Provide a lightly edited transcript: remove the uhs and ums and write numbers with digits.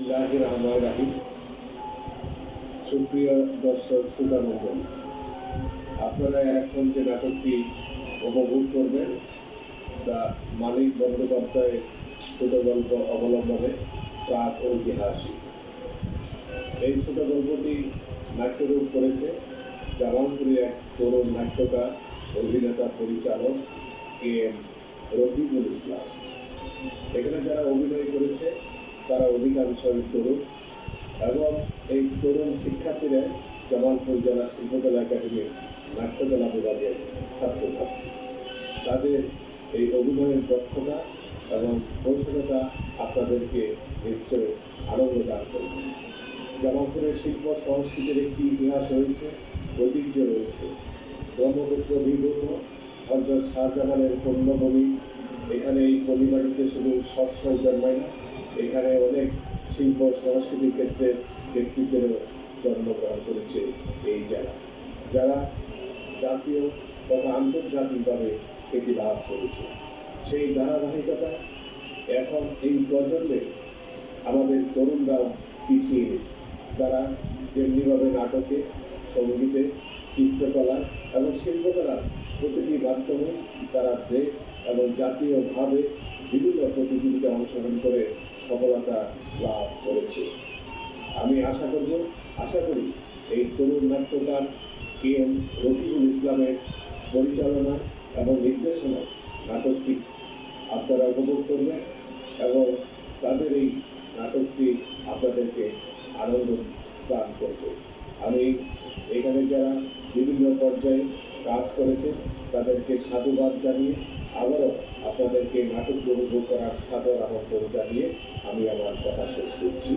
বিসমিল্লাহির রহমানির রহিম। সুপ্রিয় দর্শক শ্রোতামণ্ডলী, আপনারা এখন যে নাটকটি উপভোগ করবেন তা মানিক বন্দ্যোপাধ্যায়ের ছোট গল্প অবলম্বনে প্রাক ঐতিহাসিক। এই ছোট গল্পটি নাট্যরূপ করেছে জামালপুরের এক তরুণ নাট্যকার, অভিনেতা, পরিচালক এম রফিকুল ইসলাম। এখানে যারা অভিনয় করেছে তারা অধিকাংশই তরুণ এবং এই তরুণ শিক্ষার্থীরা জামালপুর জেলা শিল্পকলা একাডেমির নাট্যকলা বিভাগের ছাত্রছাত্রী। তাদের এই অভিনয়ের দক্ষতা এবং কৌশলতা আপনাদেরকে নিশ্চয় আনন্দ দান করবে। জামালপুরের শিল্প সংস্কৃতির একটি ইতিহাস রয়েছে, ঐতিহ্য রয়েছে। ব্রহ্মপুত্র বিভূত হযরত শাহজালালের পূর্ণভূমি। এখানে এই পরিবারিতে শুধু শস্য জন্মায় না, এখানে অনেক শিল্প সংস্কৃতির ক্ষেত্রে ব্যক্তিত্বেরও জন্মগ্রহণ করেছে এই জেলা, যারা জাতীয় তথা আন্তর্জাতিকভাবে খ্যাতি লাভ করেছে। সেই ধারাবাহিকতা এখন এই প্রজন্মে আমাদের তরুণরাও পিছিয়ে নেই। তারা যেমনিভাবে নাটকে, সঙ্গীতে, চিত্রকলা এবং শিল্পকলার প্রতিটি মাধ্যমে তারা দেশ এবং জাতীয়ভাবে বিভিন্ন প্রতিযোগিতায় অংশগ্রহণ করে সফলতা লাভ করেছে। আমি আশা করি এই তরুণ নাট্যকার কে এম রফিকুল ইসলামের পরিচালনা এবং নির্দেশনায় নাটকটি আপনারা উপভোগ করবেন এবং তাদের এই নাটকটি আপনাদেরকে আনন্দ দান করবে। আমি এখানে যারা বিভিন্ন পর্যায়ে কাজ করেছে তাদেরকে সাধুবাদ জানিয়ে আবারও আপনাদেরকে নাটক উপভোগ করার সাদর আমন্ত্রণ জানিয়ে আমি আমার কথা শেষ করছি।